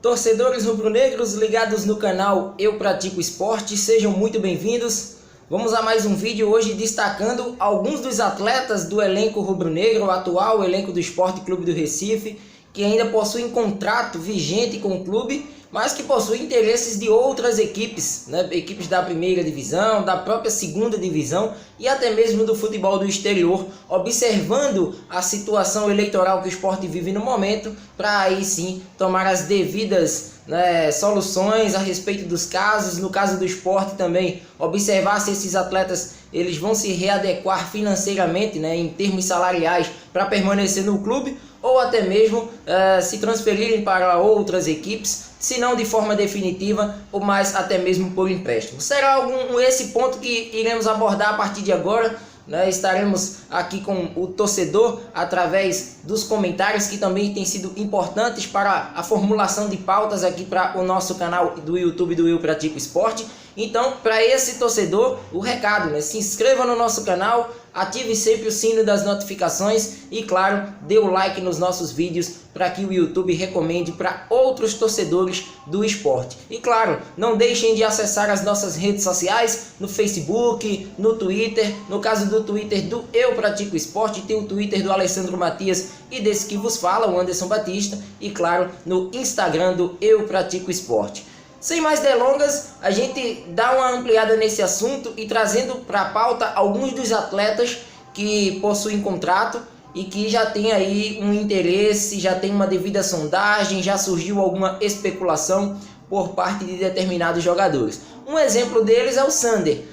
Torcedores rubro-negros ligados no canal Eu Pratico Esporte, sejam muito bem-vindos. Vamos a mais um vídeo hoje destacando alguns dos atletas do elenco rubro-negro, o atual elenco do Sport Clube do Recife, que ainda possuem contrato vigente com o clube, mas que possuem interesses de outras equipes, equipes da primeira divisão, da própria segunda divisão e até mesmo do futebol do exterior, observando a situação eleitoral que o Sport vive no momento, para aí sim tomar as devidas soluções a respeito dos casos. No caso do Sport também, observar se esses atletas eles vão se readequar financeiramente, em termos salariais, para permanecer no clube, ou até mesmo se transferirem para outras equipes, se não de forma definitiva, ou mais até mesmo por empréstimo. Será esse ponto que iremos abordar a partir de agora. Estaremos aqui com o torcedor através dos comentários, que também têm sido importantes para a formulação de pautas aqui para o nosso canal do YouTube do Eu Pratico Esporte. Então, para esse torcedor, o recado, se inscreva no nosso canal, ative sempre o sino das notificações e, claro, dê o like nos nossos vídeos para que o YouTube recomende para outros torcedores do esporte. E, claro, não deixem de acessar as nossas redes sociais, no Facebook, no Twitter. No caso do Twitter do Eu Pratico Esporte, tem o Twitter do Alessandro Matias e desse que vos fala, o Anderson Batista. E, claro, no Instagram do Eu Pratico Esporte. Sem mais delongas, a gente dá uma ampliada nesse assunto e trazendo para a pauta alguns dos atletas que possuem contrato e que já tem aí um interesse, já tem uma devida sondagem, já surgiu alguma especulação por parte de determinados jogadores. Um exemplo deles é o Sander,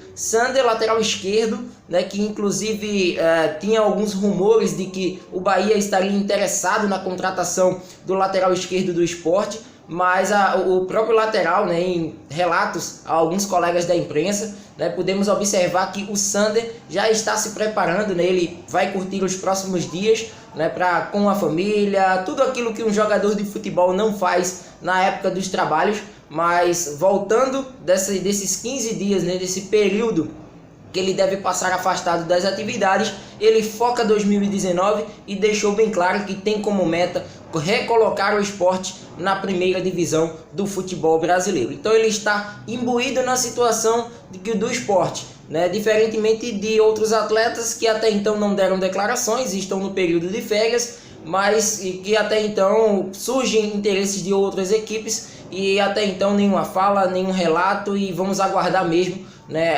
lateral esquerdo, que inclusive tinha alguns rumores de que o Bahia estaria interessado na contratação do lateral esquerdo do Sport, mas o próprio lateral, em relatos a alguns colegas da imprensa, podemos observar que o Sander já está se preparando, ele vai curtir os próximos dias com a família, tudo aquilo que um jogador de futebol não faz na época dos trabalhos. Mas voltando desses 15 dias, desse período que ele deve passar afastado das atividades, ele foca 2019 e deixou bem claro que tem como meta recolocar o esporte na primeira divisão do futebol brasileiro. Então ele está imbuído na situação do esporte, diferentemente de outros atletas que até então não deram declarações e estão no período de férias, mas que até então surgem interesses de outras equipes e até então nenhuma fala, nenhum relato, e vamos aguardar mesmo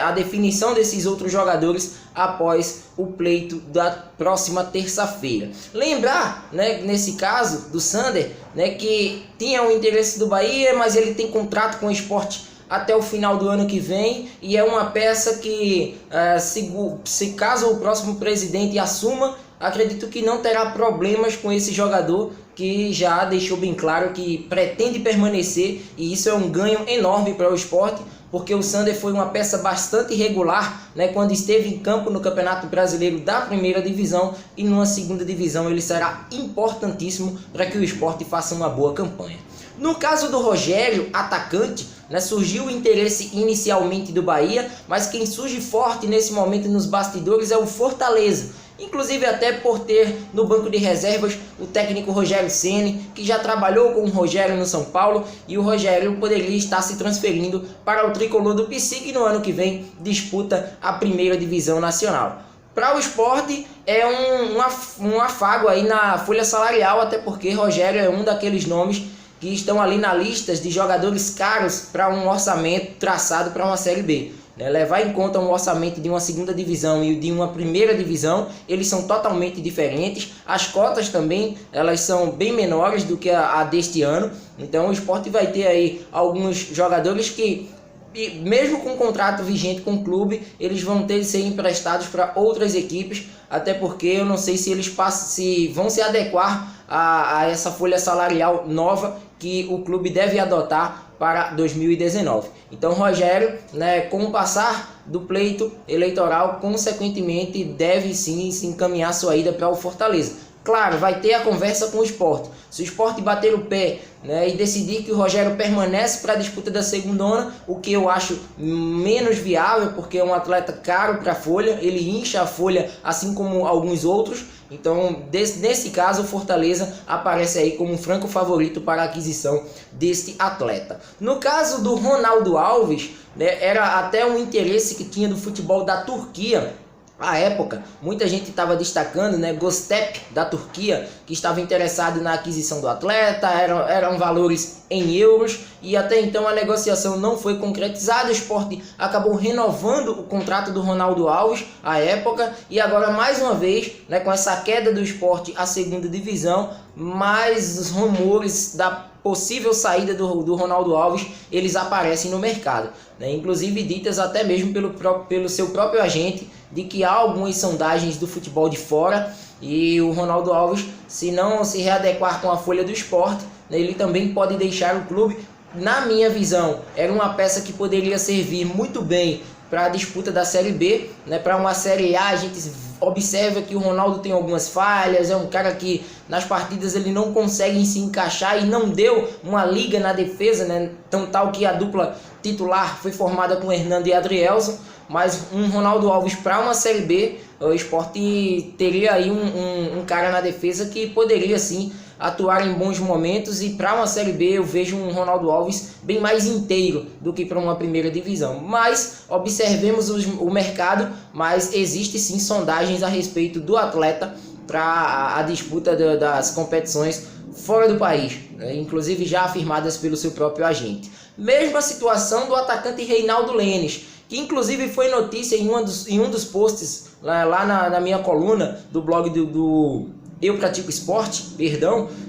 a definição desses outros jogadores após o pleito da próxima terça-feira. Lembrar, nesse caso do Sander, que tinha o interesse do Bahia, mas ele tem contrato com o Sport até o final do ano que vem, e é uma peça que, se caso o próximo presidente assuma, acredito que não terá problemas com esse jogador, que já deixou bem claro que pretende permanecer, e isso é um ganho enorme para o esporte, porque o Sander foi uma peça bastante regular, quando esteve em campo no Campeonato Brasileiro da primeira divisão, e numa segunda divisão ele será importantíssimo para que o esporte faça uma boa campanha. No caso do Rogério, atacante, surgiu o interesse inicialmente do Bahia, mas quem surge forte nesse momento nos bastidores é o Fortaleza. Inclusive até por ter no banco de reservas o técnico Rogério Ceni, que já trabalhou com o Rogério no São Paulo, e o Rogério poderia estar se transferindo para o tricolor do PC, que no ano que vem disputa a primeira divisão nacional. Para o esporte é um afago aí na folha salarial, até porque Rogério é um daqueles nomes que estão ali na lista de jogadores caros para um orçamento traçado para uma Série B. Levar em conta um orçamento de uma segunda divisão e de uma primeira divisão, eles são totalmente diferentes. As cotas também, elas são bem menores do que a deste ano. Então o Sport vai ter aí alguns jogadores que, mesmo com contrato vigente com o clube, eles vão ter de ser emprestados para outras equipes, até porque eu não sei se eles vão se adequar a essa folha salarial nova que o clube deve adotar para 2019. Então Rogério, com o passar do pleito eleitoral, consequentemente deve sim se encaminhar sua ida para o Fortaleza. Claro, vai ter a conversa com o Sport. Se o Sport bater o pé, né, e decidir que o Rogério permanece para a disputa da segundona, o que eu acho menos viável, porque é um atleta caro para a Folha, ele incha a Folha assim como alguns outros. Então, nesse caso, o Fortaleza aparece aí como um franco favorito para a aquisição deste atleta. No caso do Ronaldo Alves, né, era até um interesse que tinha do futebol da Turquia. À época, muita gente estava destacando, né, Göztepe da Turquia, que estava interessado na aquisição do atleta, eram valores em euros, e até então a negociação não foi concretizada. O Sport acabou renovando o contrato do Ronaldo Alves à época, e agora mais uma vez, né, com essa queda do Sport à segunda divisão, mais os rumores da possível saída do Ronaldo Alves, eles aparecem no mercado, né? Inclusive ditas até mesmo pelo seu próprio agente, de que há algumas sondagens do futebol de fora, e o Ronaldo Alves, se não se readequar com a folha do Sport, né, ele também pode deixar o clube. Na minha visão, era uma peça que poderia servir muito bem para a disputa da Série B, né? Para uma Série A, a gente observa que o Ronaldo tem algumas falhas, é um cara que nas partidas ele não consegue se encaixar e não deu uma liga na defesa, né? Tão tal que a dupla titular foi formada com Hernando e Adrielson, mas um Ronaldo Alves para uma Série B, o Sport teria aí um cara na defesa que poderia sim atuar em bons momentos, e para uma Série B eu vejo um Ronaldo Alves bem mais inteiro do que para uma primeira divisão. Mas observemos o mercado, mas existe sim sondagens a respeito do atleta para a disputa das competições fora do país, né? Inclusive já afirmadas pelo seu próprio agente. Mesma situação do atacante Reinaldo Lênis, que inclusive foi notícia em um dos posts lá na minha coluna do blog do Eu Pratico Esporte,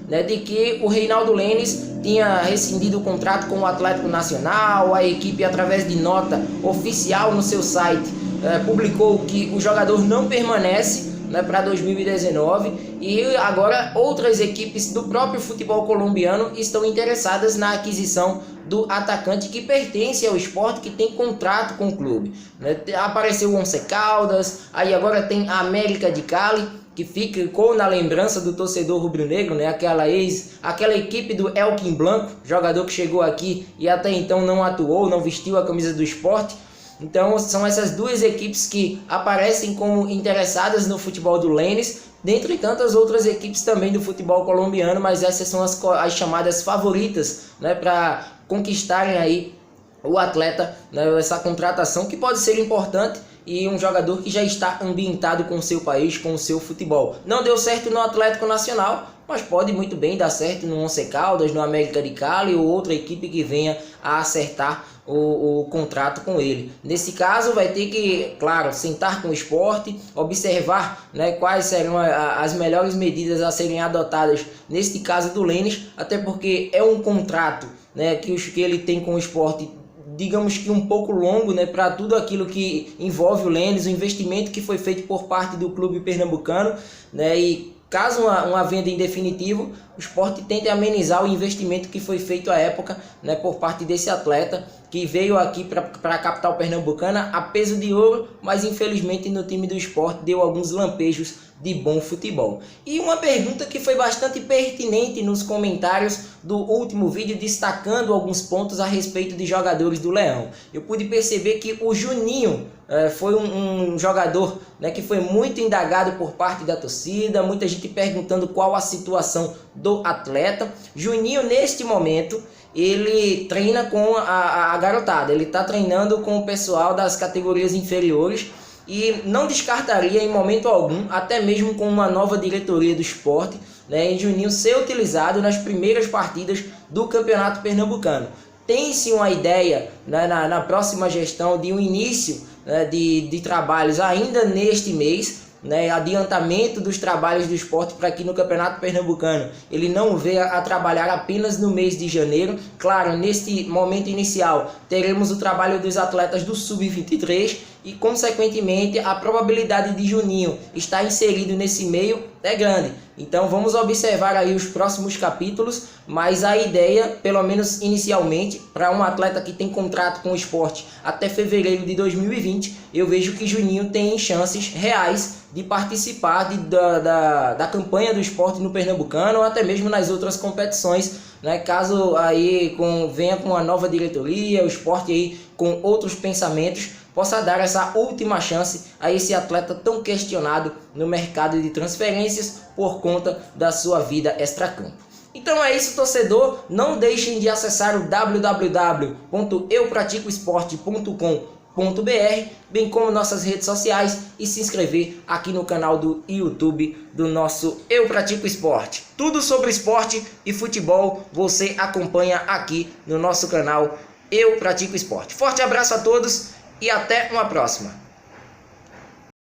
né, de que o Reinaldo Lênis tinha rescindido o contrato com o Atlético Nacional. A equipe, através de nota oficial no seu site, publicou que o jogador não permanece, né, para 2019, e agora outras equipes do próprio futebol colombiano estão interessadas na aquisição do atacante, que pertence ao Sport, que tem contrato com o clube, né? Apareceu o Once Caldas, aí agora tem a América de Cali, que ficou na lembrança do torcedor rubro-negro, né? Aquela equipe do Elkin Blanco, jogador que chegou aqui e até então não atuou, não vestiu a camisa do Sport. Então são essas duas equipes que aparecem como interessadas no futebol do Lênis, dentre tantas outras equipes também do futebol colombiano, mas essas são as chamadas favoritas, né, para conquistarem aí o atleta, né, essa contratação que pode ser importante, e um jogador que já está ambientado com o seu país, com o seu futebol. Não deu certo no Atlético Nacional, mas pode muito bem dar certo no Once Caldas, no América de Cali ou outra equipe que venha a acertar o contrato com ele. Nesse caso vai ter que, claro, sentar com o Sport, observar, né, quais serão as melhores medidas a serem adotadas neste caso do Lênis, até porque é um contrato, né, que ele tem com o Sport, digamos que um pouco longo, né, para tudo aquilo que envolve o Lênis, o investimento que foi feito por parte do clube pernambucano, né, e caso uma venda em definitivo, o Sport tente amenizar o investimento que foi feito à época, né, por parte desse atleta, que veio aqui para a capital pernambucana a peso de ouro, mas infelizmente no time do Sport deu alguns lampejos de bom futebol. E uma pergunta que foi bastante pertinente nos comentários do último vídeo, destacando alguns pontos a respeito de jogadores do Leão. Eu pude perceber que o Juninho foi um jogador, né, que foi muito indagado por parte da torcida, muita gente perguntando qual a situação do atleta. Juninho, neste momento, ele treina com a garotada, ele está treinando com o pessoal das categorias inferiores, e não descartaria em momento algum, até mesmo com uma nova diretoria do Sport, né, em Juninho ser utilizado nas primeiras partidas do Campeonato Pernambucano. Tem-se uma ideia, né, na próxima gestão de um início, né, de trabalhos ainda neste mês, né, adiantamento dos trabalhos do Sport para que no Campeonato Pernambucano ele não venha a trabalhar apenas no mês de janeiro. Claro, neste momento inicial teremos o trabalho dos atletas do Sub-23, e consequentemente a probabilidade de Juninho estar inserido nesse meio é grande. Então vamos observar aí os próximos capítulos, mas a ideia, pelo menos inicialmente, para um atleta que tem contrato com o esporte até fevereiro de 2020, eu vejo que Juninho tem chances reais de participar da campanha do esporte no Pernambucano ou até mesmo nas outras competições, né? Caso aí venha com uma nova diretoria, o esporte aí com outros pensamentos, possa dar essa última chance a esse atleta tão questionado no mercado de transferências por conta da sua vida extracampo. Então é isso, torcedor. Não deixem de acessar o www.eupraticoesporte.com.br, bem como nossas redes sociais, e se inscrever aqui no canal do YouTube do nosso Eu Pratico Esporte. Tudo sobre esporte e futebol você acompanha aqui no nosso canal Eu Pratico Esporte. Forte abraço a todos e até uma próxima.